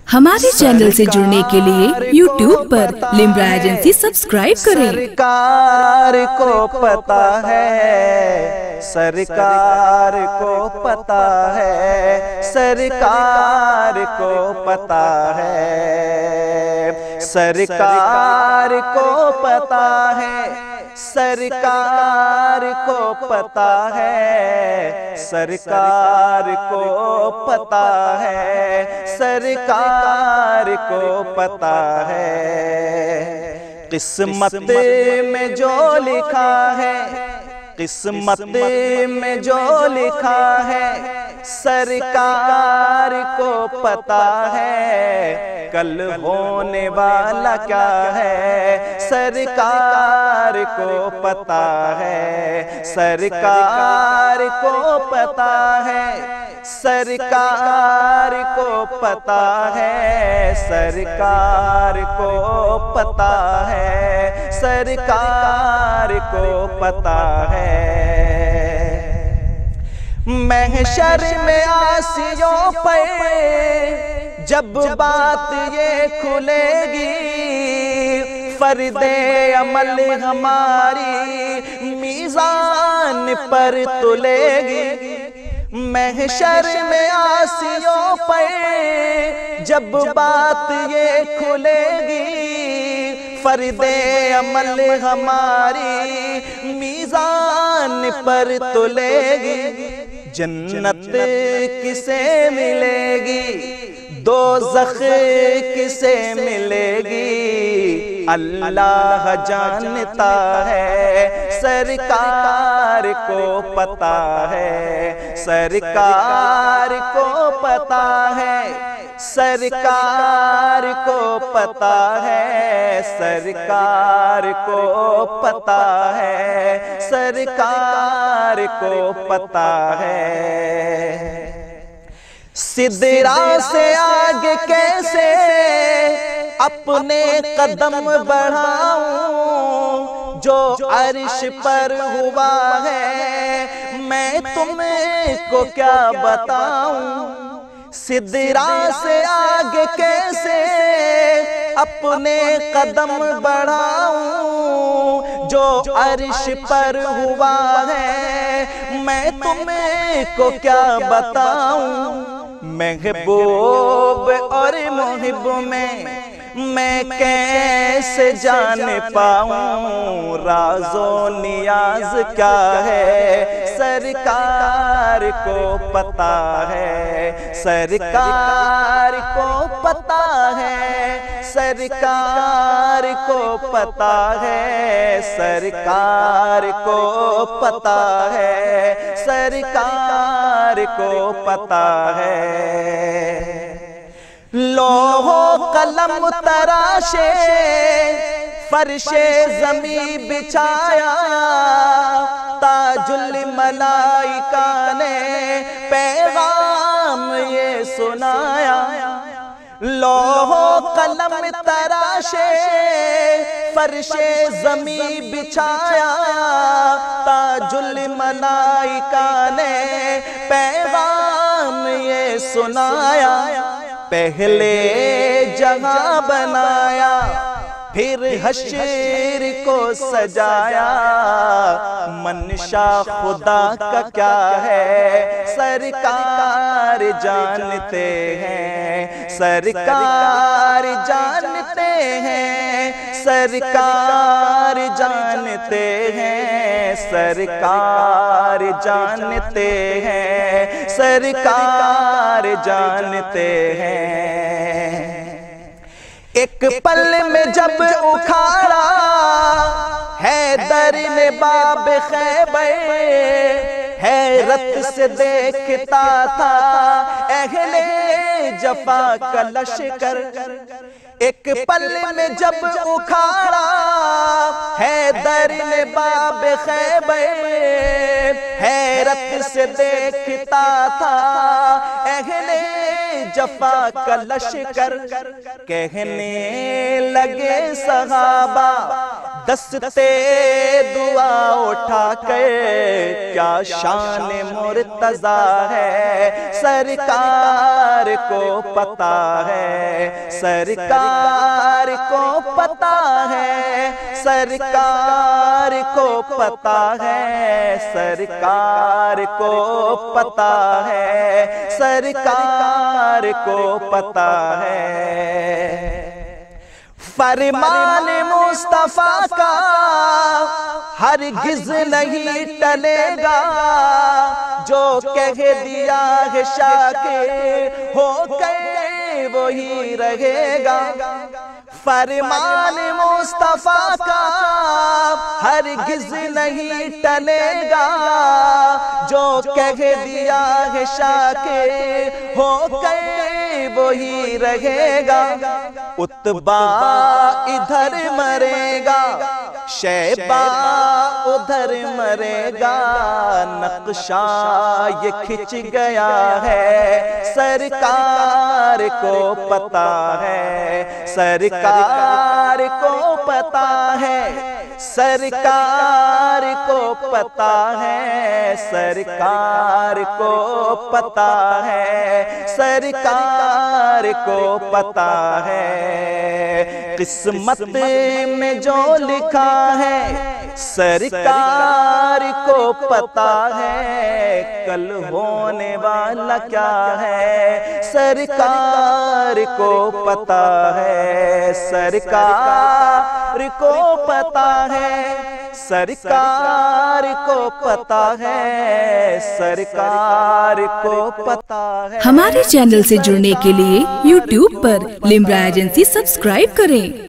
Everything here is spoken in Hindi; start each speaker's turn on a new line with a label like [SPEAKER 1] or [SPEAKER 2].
[SPEAKER 1] हमारे चैनल से जुड़ने के लिए YouTube पर लिम्रा एजेंसी सब्सक्राइब करें।
[SPEAKER 2] सरकार को पता है, सरकार को पता है, सरकार को पता है, सरकार को पता है, सरकार को पता है, सरकार को पता है, सरकार को पता है। किस्मत में जो लिखा है, किस्मत में जो लिखा है, सरकार को पता है। कल होने वाला क्या है, सरकार को पता है, सरकार को पता है, सरकार को पता है, सरकार को पता है, सरकार को पता है। महशर में आसियों पे जब बात ये खुलेगी, फर्दे अमल हमारी मीज़ान पर तुलेगी। महशर में आसियों पे जब बात ये खुलेगी, फर्दे अमल हमारी मीज़ान पर तुलेगी। जन्नत किसे मिलेगी, दोज़ख किसे मिलेगी, अल्लाह जानता है, सरकार को पता है, सरकार को पता है, सरकार को पता है, सरकार को पता है, सरकार को पता है। सिदरा से आगे कैसे अपने कदम बढ़ाऊं, जो अर्श पर हुआ है मैं तुमको क्या बताऊं। सिदरा से आगे कैसे अपने कदम बढ़ाऊं, जो अर्श पर हुआ है मैं तुमको क्या बताऊं। महबूब और मुहिब में मैं कैसे जान पाऊं, राज़ो नियाज क्या है, सरकार को पता है, सरकार को पता है, सरकार को पता है, सरकार को पता है, सरकार को पता है। लोहो कलम तराशे फर्शे ज़मी बिछाया, ताजुल मलाइका ने पैगाम ये सुनाया। लोहो कलम तराशे फर्शे ज़मी बिछाया, ताजुल मलाइका ने पैगाम ये सुनाया। पहले जहां बनाया, फिर हश्र को सजाया, मनशा खुदा का क्या है, सरकार जानते हैं, सरकार जानते हैं, सरकार जानते हैं, सरकार जानते हैं, सरकार जानते हैं। एक पल में जब उखाड़ा हैदर ने बाब खैबर, हैरत से देखता था अहले जफा का लश्कर। एक पल में जब उखाड़ा हैदर ने बाब खैबर, हैरत से देखता था अहले जफा का लश्कर। कहने लगे सहाबा दस्ते दुआ उठा कर क्या शान मुर्तजा है, सरकार को पता है, सरकार को पता है, सरकार को पता है, सरकार को पता है, सरकार को पता है। फरमान मुस्तफा का हरगिज़ नहीं टलेगा, जो कह दिया है शाकिर हो गए वही रहेगा। फरमान मुस्तफा का हरगिज़ नहीं टलेगा, जो कह दिया है शाकिर हो गए वही रहेगा। उत्बा इधर मरेगा, शैबा उधर मरेगा, नक्शा ये खिंच गया है, सरकार को पता है, सरकार को पता है, सरकार को पता है, सरकार को पता है, सरकार को पता है। किस्मत में जो लिखा है सरकार को पता है, कल होने वाला क्या है सरकार को पता है, सरकार को पता है, सरकार को पता है, सरकार को पता है।
[SPEAKER 1] हमारे चैनल से जुड़ने के लिए YouTube पर लिम्रा एजेंसी सब्सक्राइब करें।